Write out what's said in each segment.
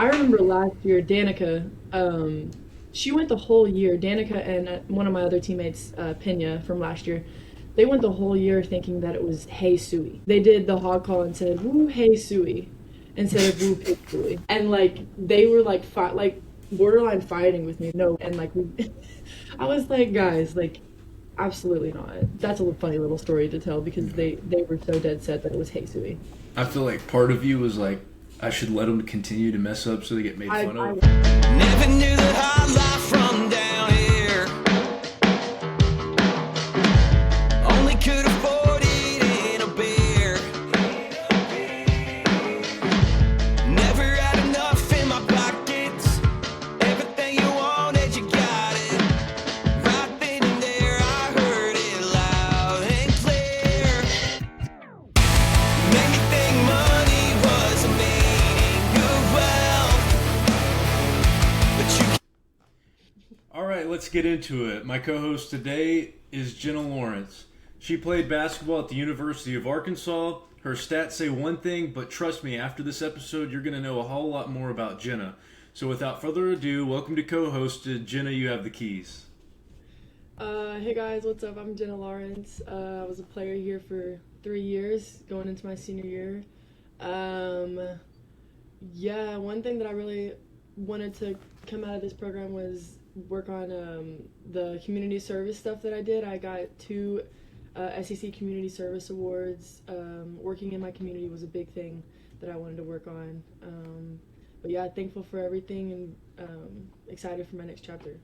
I remember last year, Danica, she went the whole year. Danica and one of my other teammates, Pena from last year, they went the whole year thinking that it was Hey Suey. They did the hog call and said Woo Hey Suey instead of Woo Pig Suey, and like they were like like borderline fighting with me. No, and like I was like, guys, like absolutely not. That's a funny little story to tell because they were so dead set that it was Hey Suey. I feel like part of you was like, I should let them continue to mess up so they get made fun I of. Never knew the high life from down here. Only could afford it in a beer. Never had enough in my pockets. Everything you wanted, you got it. Right then and there, I heard it loud and clear. Made me think money was a meaning of wealth. But you All right, let's get into it. My co-host today is Jenna Lawrence. She played basketball at the University of Arkansas. Her stats say one thing, but trust me, after this episode, you're going to know a whole lot more about Jenna. So without further ado, welcome to co-hosted. Jenna, you have the keys. Hey guys, what's up? I'm Jenna Lawrence. I was a player here for 3 years, going into my senior year. Yeah, one thing that I really wanted to come out of this program was work on the community service stuff that I did. I got 2 SEC Community Service Awards. Working in my community was a big thing that I wanted to work on. But yeah, thankful for everything and excited for my next chapter.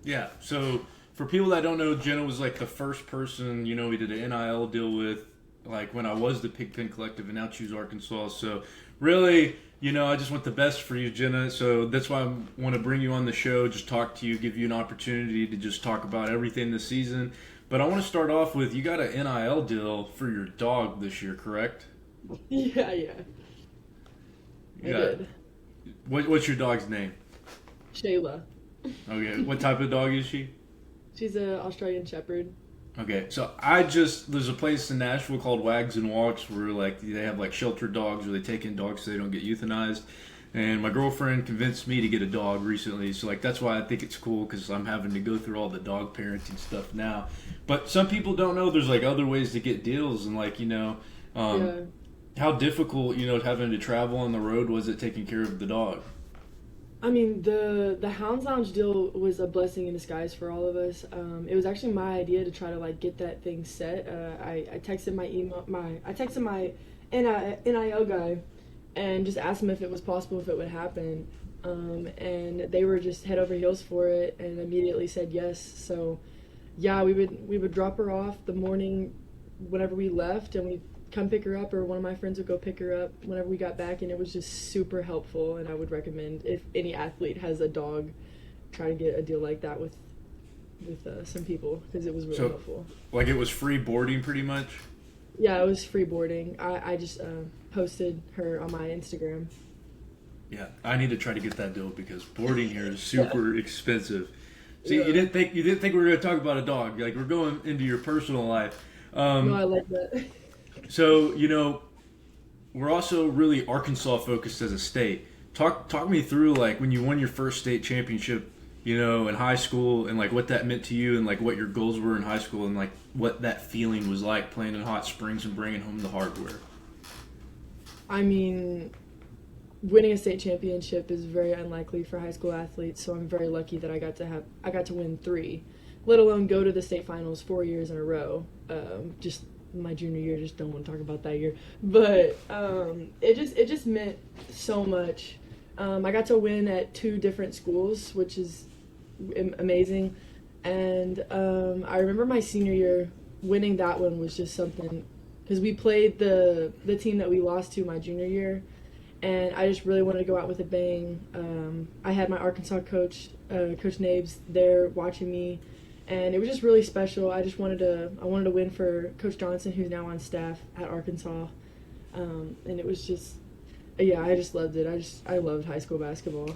Yeah, so for people that don't know, Jenna was like the first person, we did an NIL deal with, like when I was the Pigpen Collective and now Choose Arkansas. So really, I just want the best for you, Jenna. So that's why I want to bring you on the show, just talk to you, give you an opportunity to just talk about everything this season. But I want to start off with, you got an NIL deal for your dog this year, correct? Yeah. I did. What's your dog's name? Shayla. Okay, what type of dog is she? She's an Australian Shepherd. Okay, so there's a place in Nashville called Wags and Walks where like they have like shelter dogs where they take in dogs so they don't get euthanized. And my girlfriend convinced me to get a dog recently, so like that's why I think it's cool because I'm having to go through all the dog parenting stuff now. But some people don't know there's like other ways to get deals and like Yeah. how difficult having to travel on the road was it taking care of the dog. I mean, the Hounds Lounge deal was a blessing in disguise for all of us. It was actually my idea to try to like get that thing set. I texted my NIL guy and just asked him if it was possible, if it would happen. And they were just head over heels for it and immediately said yes. So yeah, we would drop her off the morning whenever we left and we'd come pick her up, or one of my friends would go pick her up whenever we got back, and it was just super helpful. And I would recommend, if any athlete has a dog, try to get a deal like that with some people because it was really helpful. Like it was free boarding pretty much? Yeah, it was free boarding. I just posted her on my Instagram. Yeah, I need to try to get that deal because boarding here is super expensive. See, Yeah. you didn't think we were going to talk about a dog. Like we're going into your personal life. No, I like that. So we're also really Arkansas focused as a state. Talk me through like when you won your first state championship, in high school, and like what that meant to you, and like what your goals were in high school, and like what that feeling was like playing in Hot Springs and bringing home the hardware. I mean, winning a state championship is very unlikely for high school athletes, so I'm very lucky that I got to win 3, let alone go to the state finals 4 years in a row. Just my junior year, just don't want to talk about that year. But it just meant so much. I got to win at 2 different schools, which is amazing. And I remember my senior year winning that one was just something, because we played the team that we lost to my junior year, and I just really wanted to go out with a bang. I had my Arkansas coach, Coach Nabes, there watching me, and it was just really special. I wanted to win for Coach Johnson, who's now on staff at Arkansas, and it was just, yeah, I just loved it. I loved high school basketball.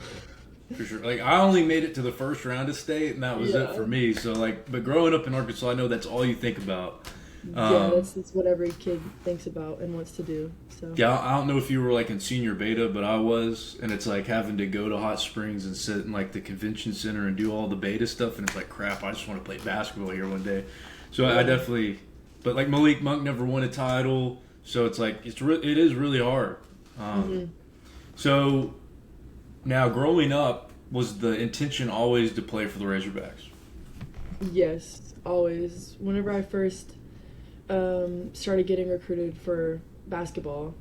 For sure. Like I only made it to the first round of state, and that was it for me. So like, but growing up in Arkansas, I know that's all you think about. Yeah, that's what every kid thinks about and wants to do. So Yeah, I don't know if you were like in senior beta, but I was, and it's like having to go to Hot Springs and sit in like the convention center and do all the beta stuff, and it's like crap. I just want to play basketball here one day. So I definitely, but like Malik Monk never won a title, so it's like it is really hard. So now growing up, was the intention always to play for the Razorbacks? yes, always. Whenever I first started getting recruited for basketball,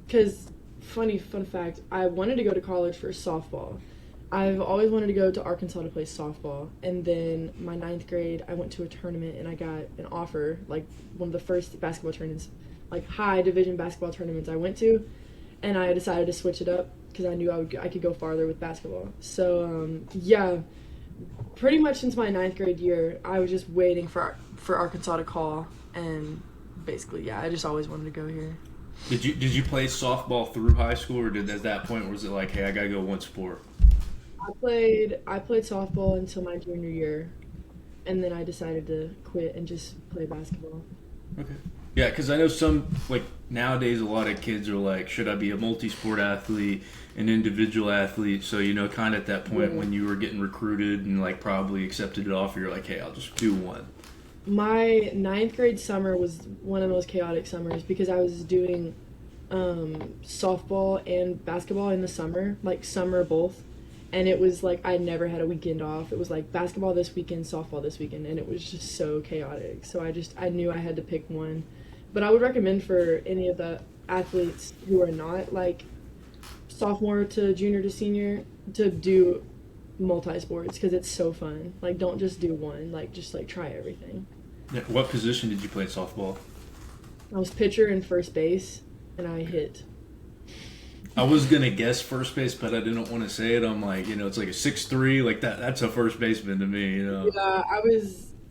because fun fact, I wanted to go to college for softball. I've always wanted to go to Arkansas to play softball, and then my 9th grade, I went to a tournament and I got an offer, like one of the first basketball tournaments, like high division basketball tournaments I went to, and I decided to switch it up because I knew I could go farther with basketball. So yeah, pretty much since my 9th grade year, I was just waiting for Arkansas to call, and basically, yeah, I just always wanted to go here. Did you play softball through high school, or at that point was it like, hey, I gotta go one sport? I played softball until my junior year, and then I decided to quit and just play basketball. Okay. Yeah, because I know some, like, nowadays a lot of kids are like, should I be a multi-sport athlete, an individual athlete? So, kind of at that point when you were getting recruited and, like, probably accepted an offer, you're like, hey, I'll just do one. My 9th grade summer was one of the most chaotic summers because I was doing softball and basketball in the summer, like summer both. And it was like I never had a weekend off. It was like basketball this weekend, softball this weekend, and it was just so chaotic. So I knew I had to pick one. But I would recommend for any of the athletes who are not like sophomore to junior to senior to do multi-sports because it's so fun. Like, don't just do one. Like, just like try everything. Yeah. What position did you play softball? I was pitcher and first base, and I hit. I was gonna guess first base, but I didn't want to say it. I'm like, it's like a 6'3", like that. That's a first baseman to me, Yeah,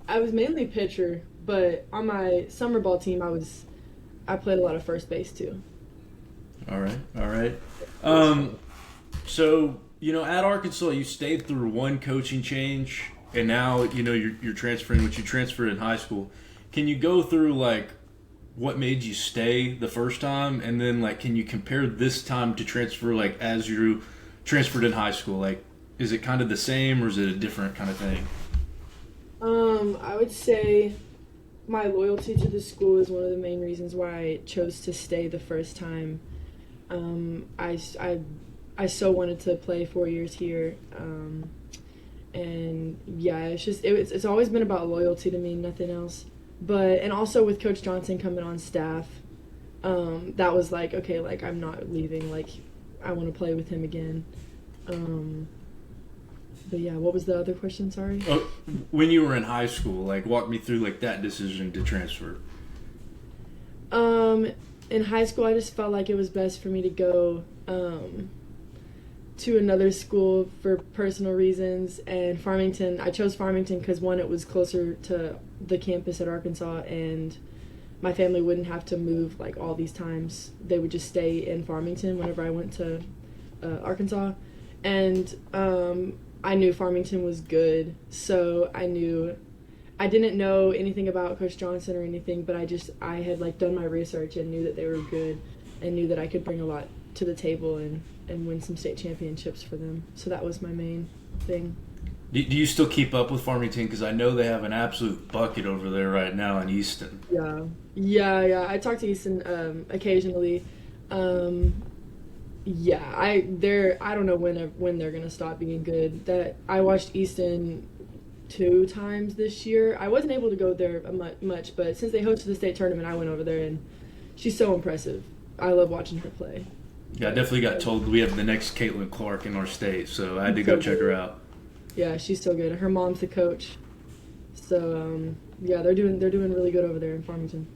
I was mainly pitcher, but on my summer ball team, I played a lot of first base too. All right. So at Arkansas, you stayed through one coaching change, and now you're transferring. Which you transferred in high school. Can you go through like what made you stay the first time, and then like can you compare this time to transfer like as you transferred in high school? Like, is it kind of the same or is it a different kind of thing? I would say my loyalty to the school is one of the main reasons why I chose to stay the first time. I so wanted to play 4 years here, and yeah, it's always been about loyalty to me, nothing else. And also with Coach Johnson coming on staff, that was like, okay, like I'm not leaving, like I want to play with him again. But yeah, what was the other question, sorry? Oh, when you were in high school, like walk me through like that decision to transfer. In high school, I just felt like it was best for me to go to another school for personal reasons, and Farmington, I chose Farmington because one, it was closer to the campus at Arkansas, and my family wouldn't have to move like all these times. They would just stay in Farmington whenever I went to Arkansas, and I knew Farmington was good, so I didn't know anything about Coach Johnson or anything, but I had like done my research and knew that they were good and knew that I could bring a lot to the table and win some state championships for them. So that was my main thing. Do you still keep up with Farmington? Because I know they have an absolute bucket over there right now in Easton. Yeah. I talk to Easton occasionally. Yeah, I don't know when they're gonna stop being good. That I watched Easton 2 times this year. I wasn't able to go there much, but since they hosted the state tournament, I went over there, and she's so impressive. I love watching her play. Yeah, I definitely got told we have the next Caitlin Clark in our state, so I had to go check her out. Yeah, she's so good. Her mom's the coach. So yeah, they're doing really good over there in Farmington.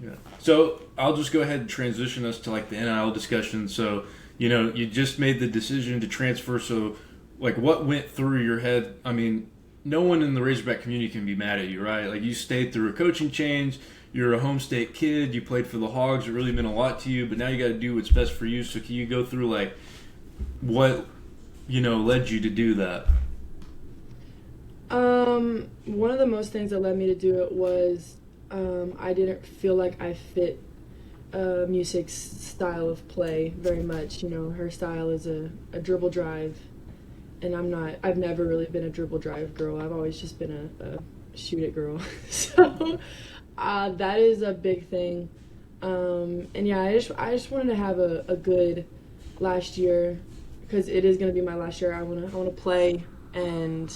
Yeah. So I'll just go ahead and transition us to like the NIL discussion. So you just made the decision to transfer. So like, what went through your head? I mean, no one in the Razorback community can be mad at you, right? Like, you stayed through a coaching change. You're a home state kid. You played for the Hogs. It really meant a lot to you. But now you got to do what's best for you. So can you go through like what led you to do that? One of the most things that led me to do it was I didn't feel like I fit Music's style of play very much. You know, her style is a dribble drive, and I've never really been a dribble drive girl. I've always just been a shoot it girl. So that is a big thing. And yeah, I just wanted to have a good last year, because it is going to be my last year. I want to play and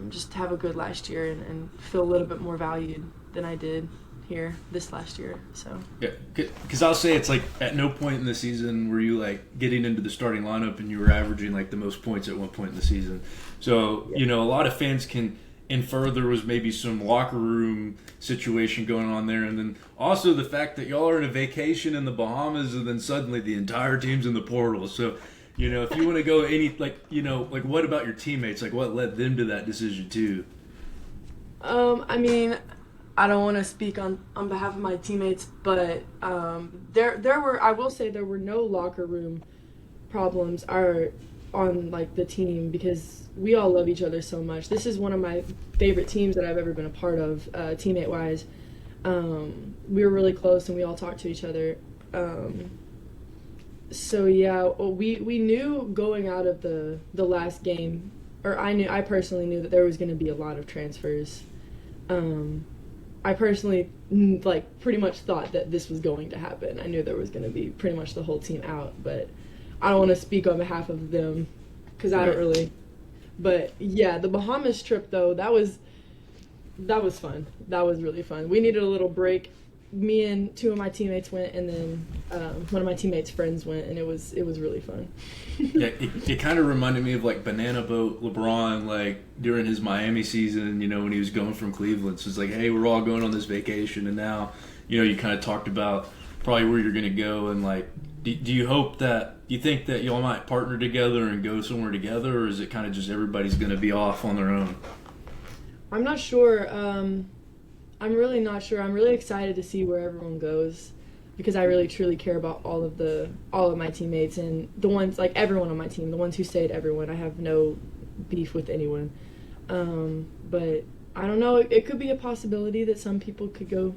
just have a good last year and feel a little bit more valued than I did here this last year. So Yeah, because I'll say it's like at no point in the season were you like getting into the starting lineup and you were averaging like the most points at one point in the season. So, you know, a lot of fans can infer there was maybe some locker room situation going on there, and then also the fact that y'all are in a vacation in the Bahamas and then suddenly the entire team's in the portal. So, you know, if you want to go any, like, you know, like what about your teammates? Like what led them to that decision too? I mean, I don't want to speak on behalf of my teammates, but I will say there were no locker room problems on like the team, because we all love each other so much. This is one of my favorite teams that I've ever been a part of, teammate wise. We were really close and we all talked to each other. So yeah, we knew going out of the last game, or I personally knew that there was going to be a lot of transfers. I personally like pretty much thought that this was going to happen. I knew there was going to be pretty much the whole team out, but I don't want to speak on behalf of them because I don't really. But yeah, the Bahamas trip though, that was fun. That was really fun. We needed a little break. Me and two of my teammates went, and then one of my teammates' friends went, and it was really fun. Yeah, it kind of reminded me of like Banana Boat LeBron, like during his Miami season, you know, when he was going from Cleveland. So it's like, hey, we're all going on this vacation, and now, you know, you kind of talked about probably where you're going to go, and like, do you think that y'all might partner together and go somewhere together, or is it kind of just everybody's going to be off on their own? I'm not sure. I'm really not sure. I'm really excited to see where everyone goes, because I really truly care about all of my teammates, and the ones, like everyone on my team, the ones who stayed, everyone. I have no beef with anyone. But I don't know. It could be a possibility that some people could go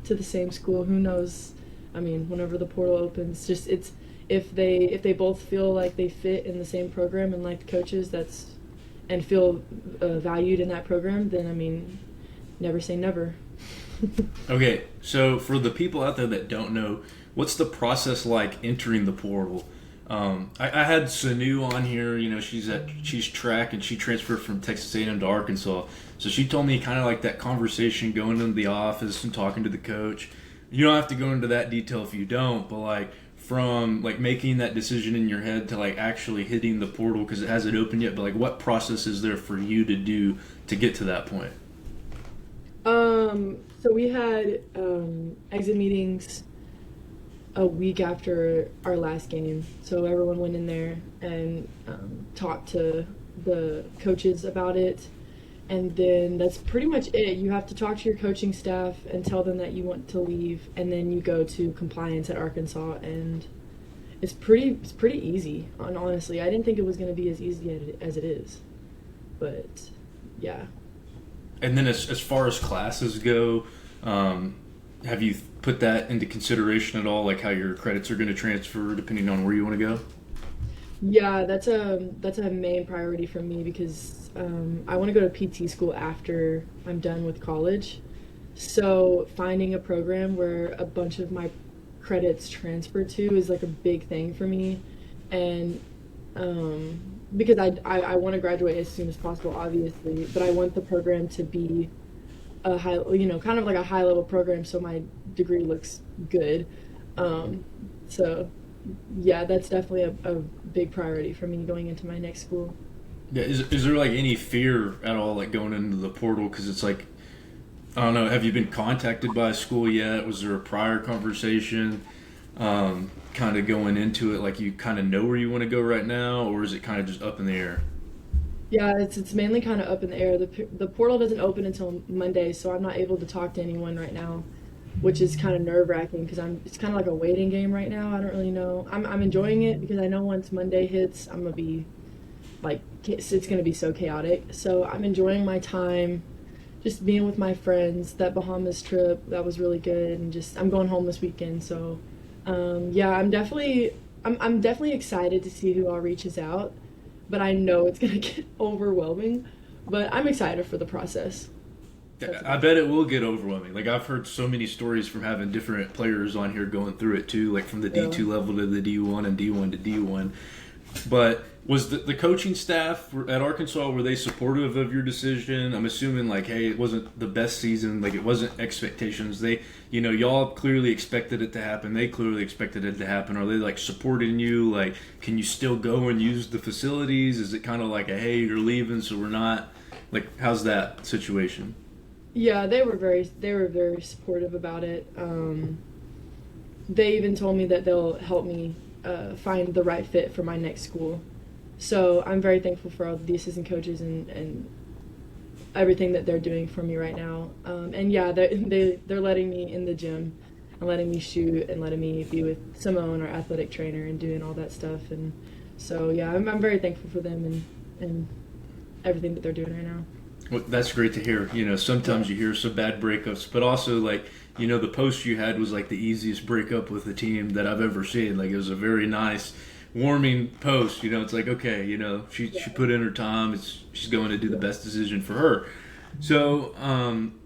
to the same school. Who knows? I mean, whenever the portal opens, just if they both feel like they fit in the same program and like the coaches, and feel valued in that program, then I mean, never say never. Okay, so for the people out there that don't know, what's the process like entering the portal? I had Sanu on here. You know, she's track, and she transferred from Texas A&M to Arkansas. So she told me kind of like that conversation going into the office and talking to the coach. You don't have to go into that detail if you don't, but like from like making that decision in your head to like actually hitting the portal because it hasn't opened yet. But like, what process is there for you to do to get to that point? So we had exit meetings a week after our last game. So everyone went in there and talked to the coaches about it. And then that's pretty much it. You have to talk to your coaching staff and tell them that you want to leave, and then you go to compliance at Arkansas, and it's pretty easy. And honestly, I didn't think it was going to be as easy as it is, but yeah. And then as far as classes go, have you put that into consideration at all, like how your credits are going to transfer depending on where you want to go? Yeah, that's a main priority for me, because I want to go to PT school after I'm done with college. So finding a program where a bunch of my credits transfer to is like a big thing for me, and because I want to graduate as soon as possible, obviously, but I want the program to be a high, kind of like a high level program, so my degree looks good. So yeah, that's definitely a big priority for me going into my next school. Yeah, is there like any fear at all, like going into the portal? Because it's like, I don't know, have you been contacted by a school yet? Was there a prior conversation kind of going into it, like you kind of know where you want to go right now, or is it kind of just up in the air? Yeah, it's mainly kind of up in the air. The portal doesn't open until Monday, so I'm not able to talk to anyone right now, which is kind of nerve-wracking, because it's kind of like a waiting game right now. I don't really know. I'm enjoying it, because I know once Monday hits, I'm gonna be like, it's gonna be so chaotic. So I'm enjoying my time just being with my friends. That Bahamas trip, that was really good, and just I'm going home this weekend, so yeah, I'm definitely excited to see who all reaches out, but I know it's gonna get overwhelming. But I'm excited for the process. That's I about bet it will get overwhelming. Like I've heard so many stories from having different players on here going through it too, like from the it. D2 level to the D1 and D1 to D1. But was the coaching staff at Arkansas, were they supportive of your decision? I'm assuming like, hey, it wasn't the best season, like it wasn't expectations. They, y'all clearly expected it to happen. They clearly expected it to happen. Are they like supporting you? Like, can you still go and use the facilities? Is it kind of like a, hey, you're leaving, so we're not? Like, how's that situation? Yeah, they were very supportive about it. They even told me that they'll help me find the right fit for my next school. So I'm very thankful for all the assistant coaches and everything that they're doing for me right now. And yeah, they're letting me in the gym and letting me shoot and letting me be with Simone, our athletic trainer, and doing all that stuff. And so yeah, I'm very thankful for them and everything that they're doing right now. Well, that's great to hear. Sometimes you hear some bad breakups, but also like, the post you had was like the easiest breakup with the team that I've ever seen. Like it was a very nice, warming post. It's like, okay, she put in her time. She's going to do the best decision for her. So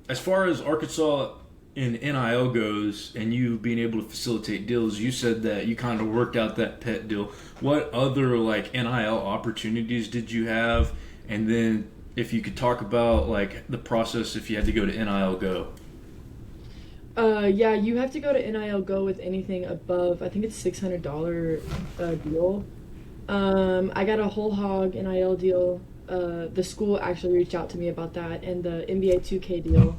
as far as Arkansas in NIL goes, and you being able to facilitate deals, you said that you kind of worked out that pet deal. What other like NIL opportunities did you have? And then if you could talk about like the process if you had to go to NIL Go. Yeah, you have to go to NIL Go with anything above, I think it's $600 deal. I got a whole hog NIL deal. The school actually reached out to me about that, and the NBA 2K deal,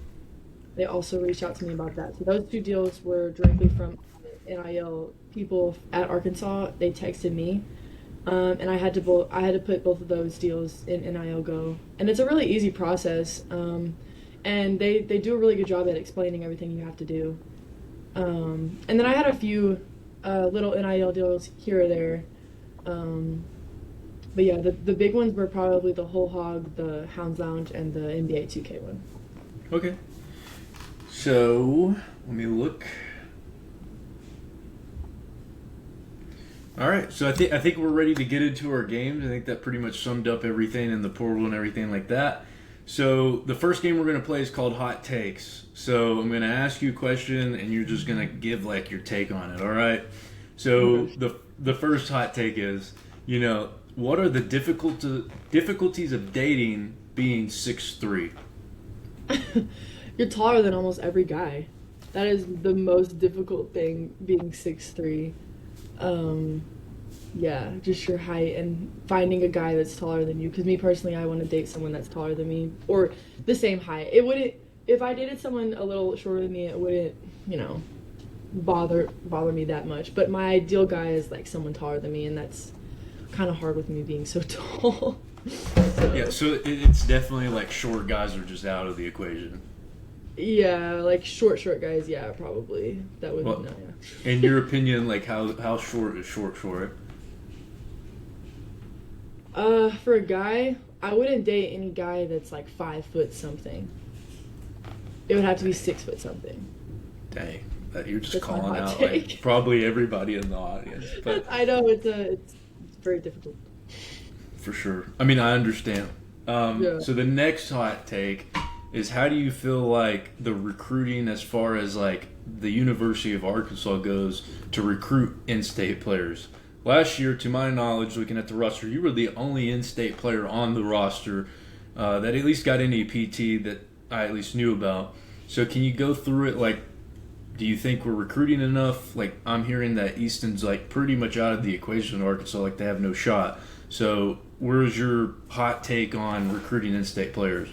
they also reached out to me about that. So those two deals were directly from NIL people at Arkansas. They texted me. And I had to put both of those deals in NIL Go, and it's a really easy process. And they do a really good job at explaining everything you have to do. And then I had a few little NIL deals here or there. But yeah, the big ones were probably the Whole Hog, the Hounds Lounge, and the NBA 2K one. Okay. So let me look. All right, so I think we're ready to get into our games. I think that pretty much summed up everything in the portal and everything like that. So the first game we're going to play is called Hot Takes. So I'm going to ask you a question, and you're just going to give like your take on it. All right. So the first hot take is, what are the difficulties of dating being 6'3"? You're taller than almost every guy. That is the most difficult thing, being 6'3". Yeah, just your height and finding a guy that's taller than you. Because me personally, I want to date someone that's taller than me or the same height. It wouldn't, if I dated someone a little shorter than me, it wouldn't, bother me that much. But my ideal guy is like someone taller than me, and that's kind of hard with me being so tall. Yeah, so it's definitely like short guys are just out of the equation. Yeah, like short guys, yeah, probably. That would Well, no, yeah. In your opinion, like how short is short? For a guy, I wouldn't date any guy that's like 5 foot something. It would have to be 6 foot something. Dang, you're just That's my calling hot out take. like probably everybody in the audience, but I know it's very difficult. for sure. I mean, I understand. Yeah. So the next hot take is, how do you feel like the recruiting as far as like the University of Arkansas goes to recruit in-state players? Last year, to my knowledge, looking at the roster, you were the only in-state player on the roster that at least got any PT that I at least knew about. So can you go through it? Like, do you think we're recruiting enough? Like, I'm hearing that Easton's like pretty much out of the equation in Arkansas, like they have no shot. So where's your hot take on recruiting in-state players?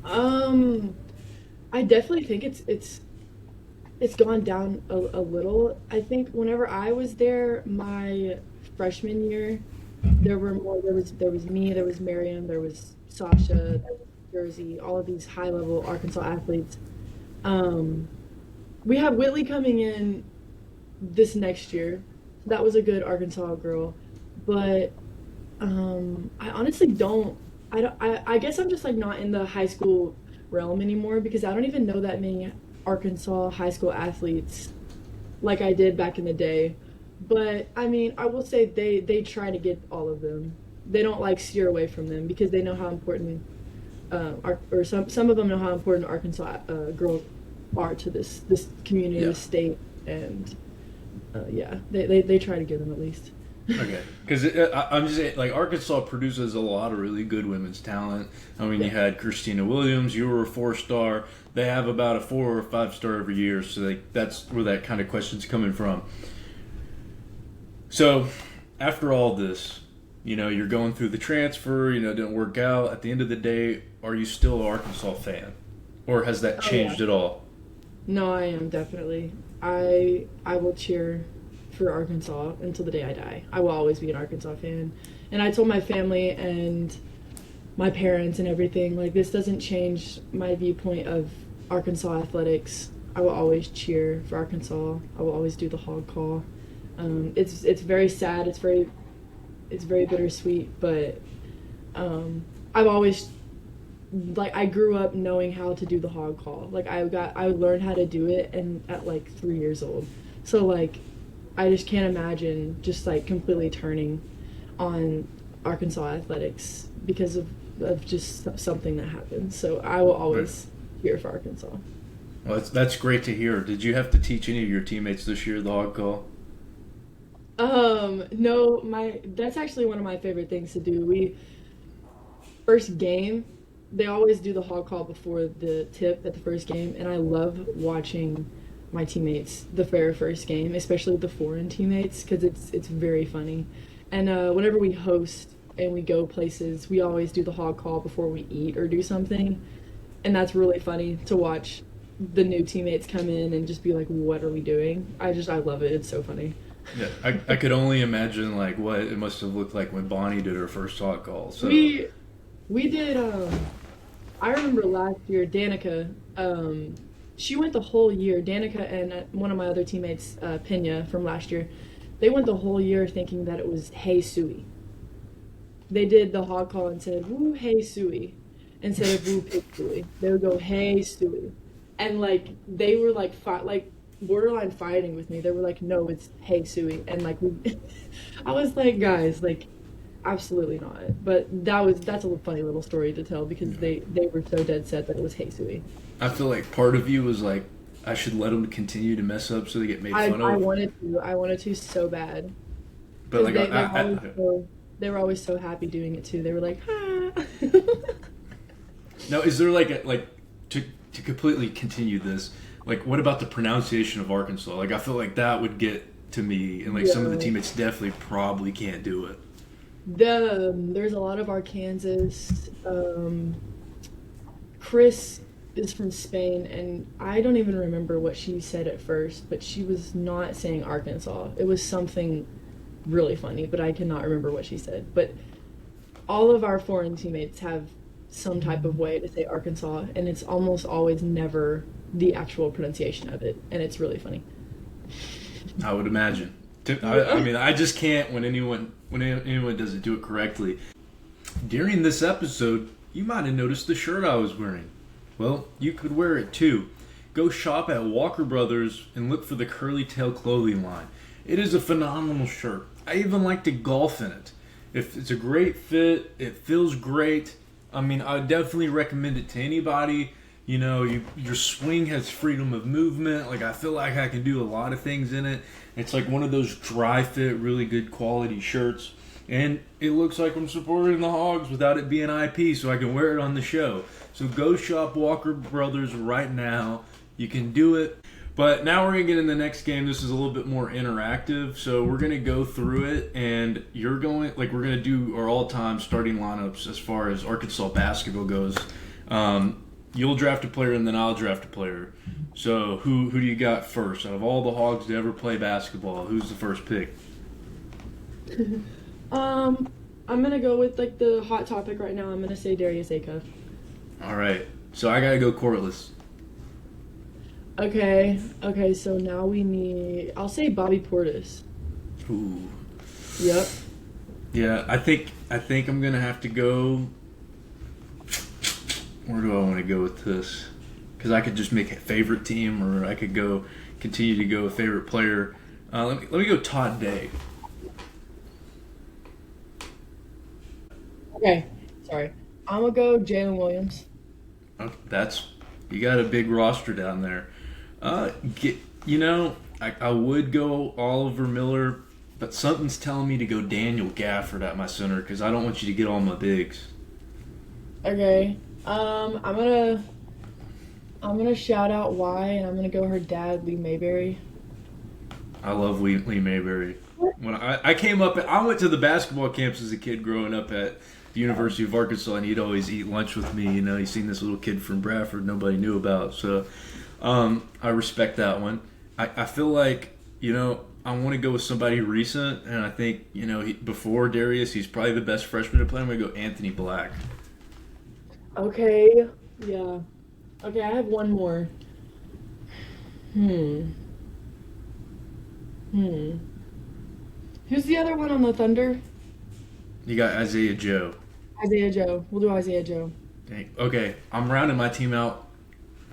I definitely think it's gone down a little. I think whenever I was there, my freshman year, there was me, there was Miriam, there was Sasha, there was Jersey, all of these high level Arkansas athletes. We have Whitley coming in this next year. That was a good Arkansas girl, but I honestly don't I guess I'm just like not in the high school realm anymore because I don't even know that many Arkansas high school athletes like I did back in the day. But I mean, I will say they try to get all of them. They don't like steer away from them because they know how important or some of them know how important Arkansas girls are to this community, Yeah. this state, and yeah, they try to get them at least. Okay, because I'm just saying, like Arkansas produces a lot of really good women's talent. I mean, you had Christina Williams, you were a 4-star. They have about a 4 or 5-star every year, so that's where that kind of question's coming from. So, after all this, you're going through the transfer. It didn't work out. At the end of the day, are you still an Arkansas fan, or has that changed at all? No, I am definitely. I will cheer for Arkansas until the day I die. I will always be an Arkansas fan. And I told my family and my parents and everything, like, this doesn't change my viewpoint of Arkansas athletics. I will always cheer for Arkansas. I will always do the hog call. It's very sad. It's very bittersweet, but I've always, like, I grew up knowing how to do the hog call. Like, I learned how to do it and at like 3 years old. So like I just can't imagine just like completely turning on Arkansas athletics because of just something that happened. So I will always cheer for Arkansas. Well, that's great to hear. Did you have to teach any of your teammates this year the hog call? No, that's actually one of my favorite things to do. First game, they always do the hog call before the tip at the first game, and I love watching my teammates the very first game, especially the foreign teammates, because it's very funny. And whenever we host and we go places, we always do the hog call before we eat or do something, and that's really funny to watch the new teammates come in and just be like, "What are we doing?" I love it. It's so funny. Yeah, I could only imagine like what it must have looked like when Bonnie did her first hog call. So We did. I remember last year, Danica. She went the whole year. Danica and one of my other teammates, Pena from last year, they went the whole year thinking that it was "Hey Suey." They did the hog call and said "Woo Hey Suey" instead of "Woo Pig Suey." They would go "Hey Suey," and like they were like borderline fighting with me. They were like, "No, it's Hey Suey," and like I was like, guys, like, absolutely not. But that's a funny little story to tell because they were so dead set that it was Hey Suey. I feel like part of you was like, I should let them continue to mess up so they get made fun of. I wanted to so bad. But like, They were always so happy doing it too. They were like, "Ah." now is there like to completely continue this? Like, what about the pronunciation of Arkansas? Like, I feel like that would get to me, and like some of the teammates definitely probably can't do it. There's a lot of Arkansas. Chris is from Spain, and I don't even remember what she said at first, but she was not saying Arkansas. It was something really funny, but I cannot remember what she said. But all of our foreign teammates have some type of way to say Arkansas, and it's almost always never the actual pronunciation of it, and it's really funny. I would imagine. I mean, I just can't when anyone doesn't do it correctly. During this episode, you might have noticed the shirt I was wearing. Well, you could wear it too. Go shop at Walker Brothers and look for the Curly Tail clothing line. It is a phenomenal shirt. I even like to golf in it. If it's a great fit, it feels great. I mean, I would definitely recommend it to anybody. Your swing has freedom of movement. Like, I feel like I can do a lot of things in it. It's like one of those dry fit, really good quality shirts. And it looks like I'm supporting the Hogs without it being IP, so I can wear it on the show. So go shop Walker Brothers right now. You can do it. But now we're going to get in the next game. This is a little bit more interactive. So we're going to go through it, and we're going to do our all-time starting lineups as far as Arkansas basketball goes. You'll draft a player, and then I'll draft a player. So who do you got first? Out of all the Hogs to ever play basketball, who's the first pick? I'm gonna go with like the hot topic right now. I'm gonna say Darius Acuff. All right. So I gotta go courtless. Okay. So now I'll say Bobby Portis. Ooh. Yep. Yeah, I think I'm gonna have to go Where do I want to go with this? Because I could just make a favorite team, or I could continue to go favorite player. Let me go Todd Day. Okay, sorry. I'm gonna go Jalen Williams. Okay, you got a big roster down there. I would go Oliver Miller, but something's telling me to go Daniel Gafford at my center because I don't want you to get all my bigs. Okay. I'm gonna shout out Y, and I'm gonna go her dad, Lee Mayberry. I love Lee Mayberry. When I came up, I went to the basketball camps as a kid growing up at the University of Arkansas, and he'd always eat lunch with me. You know, he's seen this little kid from Bradford nobody knew about. So I respect that one. I feel like, I want to go with somebody recent, and I think, before Darius, he's probably the best freshman to play. I'm going to go Anthony Black. Okay, yeah. Okay, I have one more. Who's the other one on the Thunder? You got Isaiah Joe. Isaiah Joe. We'll do Isaiah Joe. Dang. Okay, I'm rounding my team out.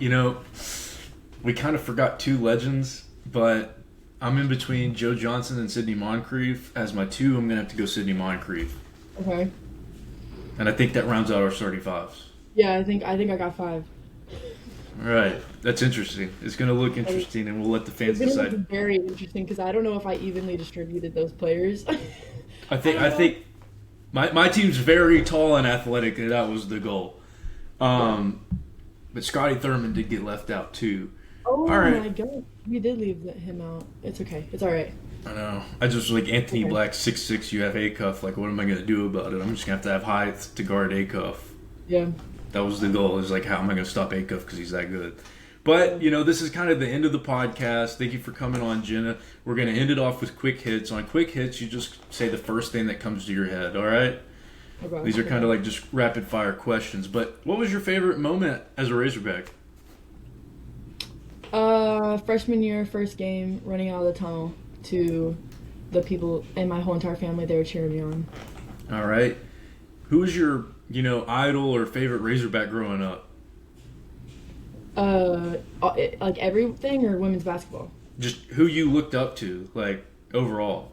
We kind of forgot two legends, but I'm in between Joe Johnson and Sidney Moncrief. As my two, I'm going to have to go Sidney Moncrief. Okay. And I think that rounds out our starting fives. Yeah, I think I got 5. All right. That's interesting. It's going to look interesting, and we'll let the fans It's gonna decide. look very interesting because I don't know if I evenly distributed those players. I think my team's very tall and athletic, and that was the goal. But Scotty Thurman did get left out, too. Oh, all right. my God. We did leave him out. It's okay. It's all right. I know. I just Anthony Okay. Black, 6'6", you have A-Cuff. What am I going to do about it? I'm just going to have height to guard A-Cuff. Yeah. That was the goal. Is how am I going to stop A-Cuff because he's that good? But, this is kind of the end of the podcast. Thank you for coming on, Jenna. We're going to end it off with quick hits. On quick hits, you just say the first thing that comes to your head, all right? Okay. These are kind of just rapid-fire questions. But what was your favorite moment as a Razorback? Freshman year, first game, running out of the tunnel to the people and my whole entire family. They were cheering me on. All right. Who was your, idol or favorite Razorback growing up? Everything or women's basketball? Just who you looked up to, overall.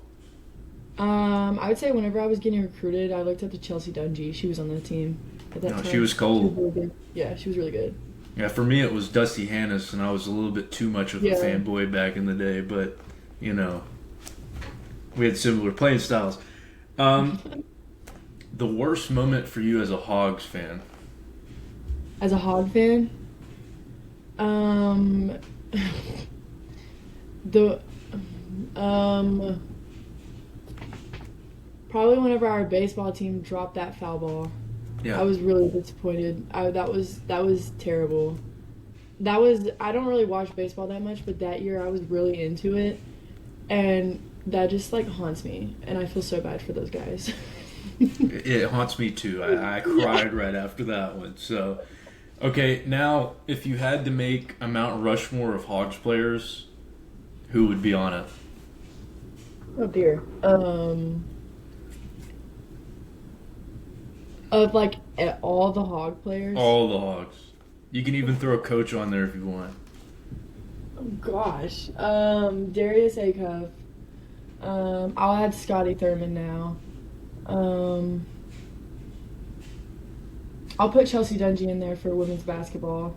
I would say whenever I was getting recruited, I looked up to Chelsea Dungy. She was on the team at that time. She was cold. She was really good. Yeah, she was really good. Yeah, for me it was Dusty Hannis, and I was a little bit too much of a fanboy back in the day, but, we had similar playing styles. The worst moment for you as a Hogs fan? As a Hog fan, probably whenever our baseball team dropped that foul ball. Yeah. I was really disappointed. That was terrible. I don't really watch baseball that much, but that year I was really into it, and that just haunts me, and I feel so bad for those guys. It haunts me too. I cried right after that one. So, okay, now if you had to make a Mount Rushmore of Hogs players, who would be on it? Oh dear. Of all the Hog players. All the Hogs. You can even throw a coach on there if you want. Oh gosh. Darius Acuff. I'll add Scotty Thurman now. I'll put Chelsea Dungy in there for women's basketball.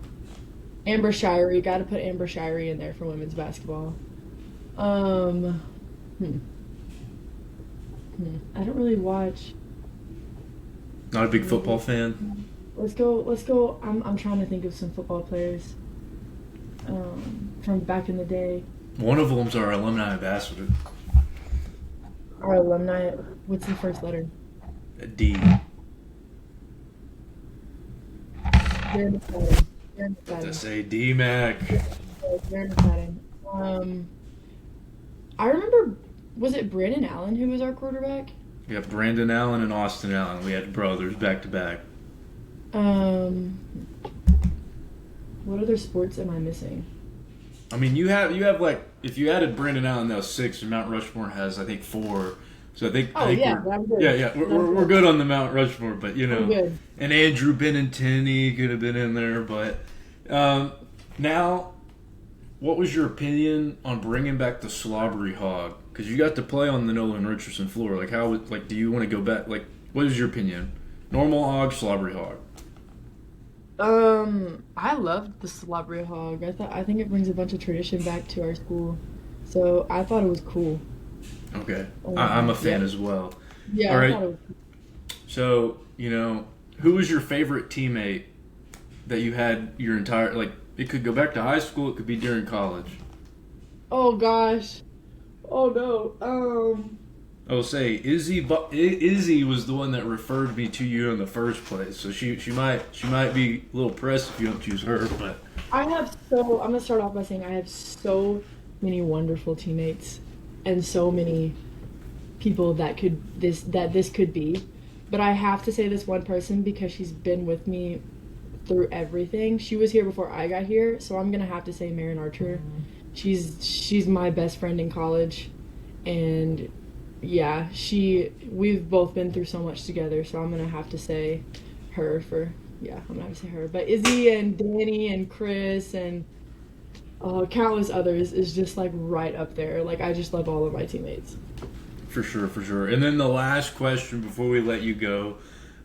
Amber Shirey, gotta put Amber Shirey in there for women's basketball. I don't really watch. Not a big football fan? Let's go. I'm trying to think of some football players from back in the day. One of them's our alumni ambassador. Our alumni. What's the first letter? D. Jeremy Fadden. Jeremy Fadden. To say D-Mac. Jeremy Fadden. I remember. Was it Brandon Allen who was our quarterback? Yeah, Brandon Allen and Austin Allen. We had brothers back to back. What other sports am I missing? I mean, you have if you added Brandon Allen, that was 6, and Mount Rushmore has, I think, 4 So I Oh think yeah, I'm good. we're good on the Mount Rushmore, but you I'm know, good. and Andrew Benintendi could have been in there, but now, what was your opinion on bringing back the slobbery hog? Because you got to play on the Nolan Richardson floor. Like do you want to go back? Like, what is your opinion? Normal hog, slobbery hog. I loved the slobbery hog. I think it brings a bunch of tradition back to our school, so I thought it was cool. Okay, I'm a fan Yeah, as well. yeah, All I right, thought it was. so you know, who was your favorite teammate that you had your entire like? It could go back to high school. It could be during college. Oh gosh. Oh no. I will say Izzy was the one that referred me to you in the first place. So she might be a little pressed if you don't choose her. But I'm gonna start off by saying I have so many wonderful teammates and so many people that this could be. But I have to say this one person because she's been with me through everything. She was here before I got here, so I'm gonna have to say Marin Archer. She's my best friend in college, and yeah, we've both been through so much together, so I'm gonna have to say her for yeah, I'm gonna have to say her. But Izzy and Danny and Chris and countless others is just like right up there. Like I just love all of my teammates. for sure, for sure. And then the last question before we let you go,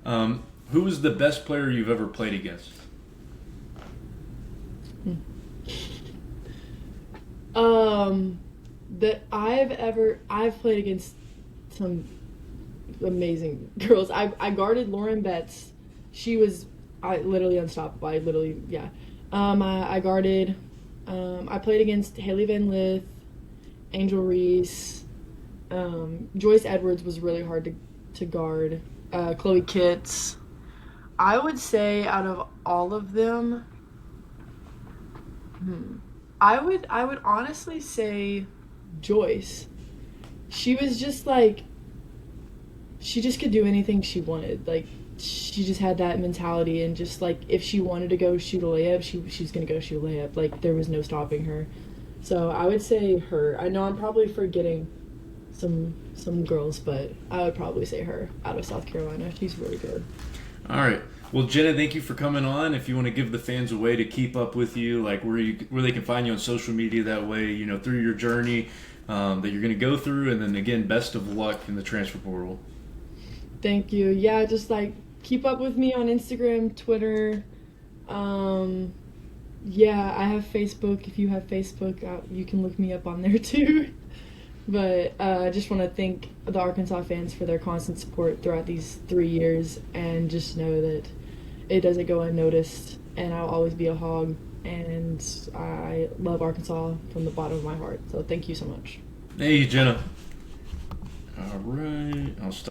who was the best player you've ever played against? That I've played against some amazing girls. I guarded Lauren Betts. She was literally unstoppable. Yeah. I guarded. I played against Haley Van Lith, Angel Reese. Joyce Edwards was really hard to guard. Chloe Kitts. I would say out of all of them, I would honestly say Joyce. She was just like she just could do anything she wanted. Like she just had that mentality and just like if she wanted to go shoot a layup, she's gonna go shoot a layup. Like there was no stopping her. So I would say her. I know I'm probably forgetting some girls, but I would probably say her out of South Carolina. She's really good. All right. Well, Jenna, thank you for coming on. If you want to give the fans a way to keep up with you, like where they can find you on social media, that way, you know, through your journey that you're going to go through, and then again, best of luck in the transfer portal. Thank you. Yeah, just like keep up with me on Instagram, Twitter. Yeah, I have Facebook. If you have Facebook, you can look me up on there too. But I just want to thank the Arkansas fans for their constant support throughout these 3 years, and just know that it doesn't go unnoticed, and I'll always be a hog, and I love Arkansas from the bottom of my heart. So thank you so much. Hey, Jenna. All right. I'll stop.